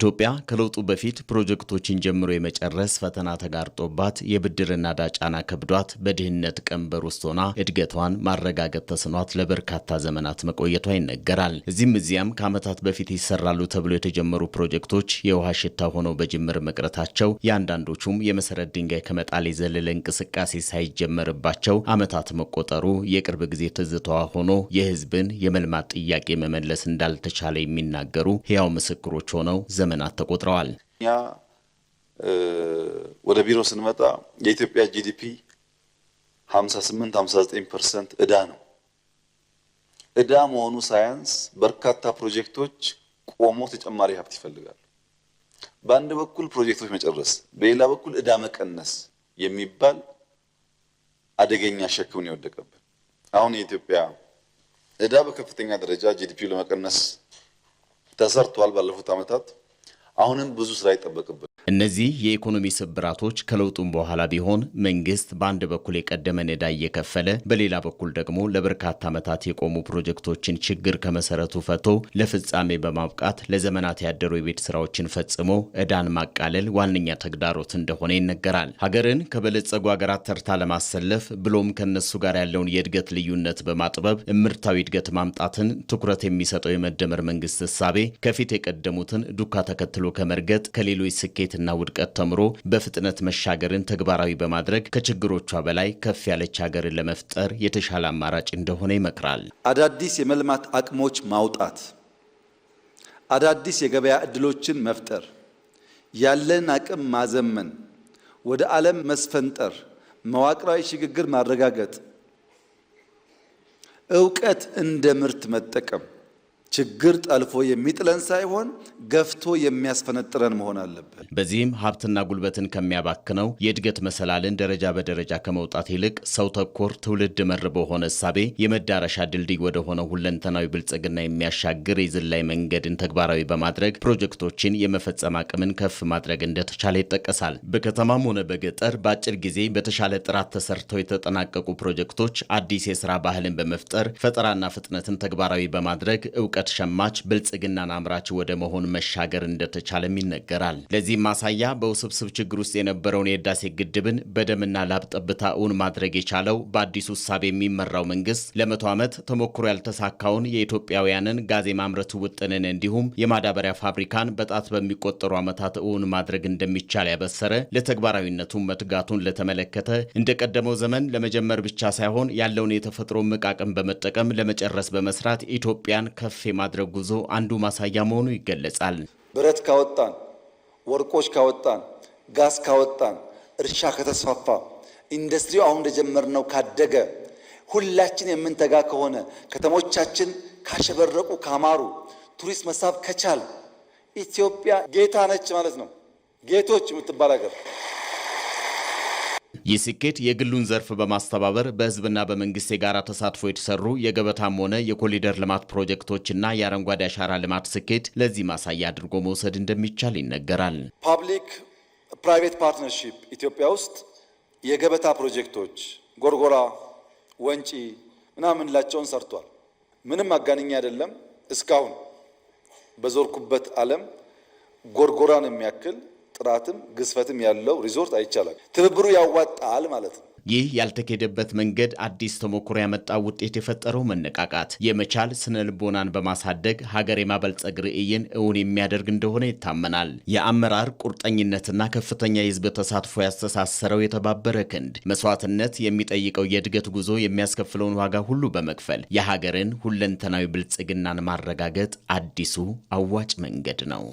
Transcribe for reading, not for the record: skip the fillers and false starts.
ኢትዮጵያ ከለውጡ በፊት ፕሮጀክቶችን ጀምሮ የመጨረስ ፈተና ተጋርጦባት የብድርና ዕዳ ጫና ከብዷት በድህነት ቀንበር ውስጥ ሆና እድገቷን ማረጋገጥ ተስኗት ለበርካታ ዘመናት መቆየቷ ይነገራል። እዚያም ከዓመታት በፊት ይሰራሉ ተብሎ የተጀመሩ ፕሮጀክቶች የውሃ ሽታ ሆነው በጅምር መቅረታቸው የአንዳንዶቹም የመሰረት ድንጋይ ከመጣል የዘለለ እንቅስቃሴ ሳይጀመርባቸው ዓመታት መቆጠሩ የቅርብ ጊዜ ትዝታዋ ሆኖ የሕዝብን የመልማት ጥያቄ መመለስ እንዳልተቻለ የሚናገሩ ሕያው ምስክሮች ሆነው ዘመናት ተቆጥረዋል። ወደ ቢሮ ስንመጣ የኢትዮጵያ ጂዲፒ 58-59% ዕዳ ነው። ዕዳ መሆኑ ሳያንስ በርካታ ፕሮጀክቶች ቆሞ ተጨማሪ ሀብት ይፈልጋሉ። በአንድ በኩል ፕሮጀክቶች መጨረስ፣ በሌላ በኩል ዕዳ መቀነስ የሚባል አደገኛ ሸክም የወደቀብን። አሁን የኢትዮጵያ ዕዳ በከፍተኛ ደረጃ ጂዲፒው ለመቀነስ ተሰርቷል ባለፉት ዓመታት። አሁንም ብዙ ስራ ይጠበቅብናል። እነዚህ የኢኮኖሚ ስብራቶች ከለውጡም በኋላ ቢሆን መንግስት በአንድ በኩል የቀደመን ዕዳ እየከፈለ በሌላ በኩል ደግሞ ለበርካታ ዓመታት የቆሙ ፕሮጀክቶችን ችግር ከመሰረቱ ፈቶ ለፍጻሜ በማብቃት ለዘመናት ያደሩ የቤት ስራዎችን ፈጽሞ ዕዳን ማቃለል ዋነኛ ተግዳሮት እንደሆነ ይነገራል። ሀገርን ከበለጸጉ ሀገራት ተርታ ለማሰለፍ ብሎም ከነሱ ጋር ያለውን የእድገት ልዩነት በማጥበብ እምርታዊ እድገት ማምጣትን ትኩረት የሚሰጠው የመደመር መንግስት እሳቤ ከፊት የቀደሙትን ዱካ ተከትሎ ከመርገጥ ከሌሎች ስኬትና ውድቀት ተምሮ በፍጥነት መሻገርን ተግባራዊ በማድረግ ከችግሮቿ በላይ ከፍ ያለች ሀገርን ለመፍጠር የተሻለ አማራጭ እንደሆነ ይመክራል። አዳዲስ የመልማት አቅሞች ማውጣት፣ አዳዲስ የገበያ ዕድሎችን መፍጠር፣ ያለን አቅም ማዘመን፣ ወደ ዓለም መስፈንጠር፣ መዋቅራዊ ሽግግር ማረጋገጥ፣ ዕውቀት እንደ ምርት መጠቀም ችግር ጠልፎ የሚጥለን ሳይሆን ገፍቶ የሚያስፈነጥረን መሆን አለበት። በዚህም ሀብትና ጉልበትን ከሚያባክነው የእድገት መሰላልን ደረጃ በደረጃ ከመውጣት ይልቅ ሰው ተኮር ትውልድ መር በሆነ እሳቤ የመዳረሻ ድልድይ ወደ ሆነው ሁለንተናዊ ብልጽግና የሚያሻግር የዝላይ መንገድን ተግባራዊ በማድረግ ፕሮጀክቶችን የመፈጸም አቅምን ከፍ ማድረግ እንደተቻለ ይጠቀሳል። በከተማም ሆነ በገጠር በአጭር ጊዜ በተሻለ ጥራት ተሰርተው የተጠናቀቁ ፕሮጀክቶች አዲስ የስራ ባህልን በመፍጠር ፈጠራና ፍጥነትን ተግባራዊ በማድረግ እውቀት ሸማች ብልጽግናን አምራች ወደ መሆን መሻገር እንደተቻለም ይነገራል። ለዚህ ማሳያ በውስብስብ ችግር ውስጥ የነበረውን የህዳሴ ግድብን በደምና ላብ ጠብታ እውን ማድረግ የቻለው በአዲሱ እሳቤ የሚመራው መንግስት ለ100 ዓመት ተሞክሮ ያልተሳካውን የኢትዮጵያውያንን ጋዝ የማምረት ውጥንን እንዲሁም የማዳበሪያ ፋብሪካን በጣት በሚቆጠሩ ዓመታት እውን ማድረግ እንደሚቻል ያበሰረ፣ ለተግባራዊነቱ መትጋቱን ለተመለከተ እንደቀደመው ዘመን ለመጀመር ብቻ ሳይሆን ያለውን የተፈጥሮ አቅም በመጠቀም ለመጨረስ በመስራት ኢትዮጵያን ከፍ የማድረግ ጉዞ አንዱ ማሳያ መሆኑ ይገለጻል። ብረት ካወጣን፣ ወርቆች ካወጣን፣ ጋዝ ካወጣን፣ እርሻ ከተስፋፋ፣ ኢንዱስትሪው አሁን እንደጀመርነው ካደገ፣ ሁላችን የምንተጋ ከሆነ፣ ከተሞቻችን ካሸበረቁ ካማሩ፣ ቱሪስት መሳብ ከቻል ኢትዮጵያ ጌታ ነች ማለት ነው። ጌቶች የምትባል ሀገር። ይህ ስኬት የግሉን ዘርፍ በማስተባበር በህዝብና በመንግስት የጋራ ተሳትፎ የተሰሩ የገበታም ሆነ የኮሪደር ልማት ፕሮጀክቶችና የአረንጓዴ አሻራ ልማት ስኬት ለዚህ ማሳያ አድርጎ መውሰድ እንደሚቻል ይነገራል። ፓብሊክ ፕራይቬት ፓርትነርሺፕ ኢትዮጵያ ውስጥ የገበታ ፕሮጀክቶች ጎርጎራ፣ ወንጪ ምናምን ላቸውን ሰርቷል። ምንም አጋንኛ አይደለም። እስካሁን በዞርኩበት ዓለም ጎርጎራን የሚያክል ጥራትም ግዝፈትም ያለው ሪዞርት አይቻልም። ትብብሩ ያዋጣል ማለት ነው። ይህ ያልተኬደበት መንገድ አዲስ ተሞክሮ ያመጣው ውጤት የፈጠረው መነቃቃት የመቻል ስነ ልቦናን በማሳደግ ሀገር የማበልጸግ ርዕይን እውን የሚያደርግ እንደሆነ ይታመናል። የአመራር ቁርጠኝነትና ከፍተኛ የህዝብ ተሳትፎ ያስተሳሰረው የተባበረ ክንድ መስዋዕትነት የሚጠይቀው የእድገት ጉዞ የሚያስከፍለውን ዋጋ ሁሉ በመክፈል የሀገርን ሁለንተናዊ ብልጽግናን ማረጋገጥ አዲሱ አዋጭ መንገድ ነው።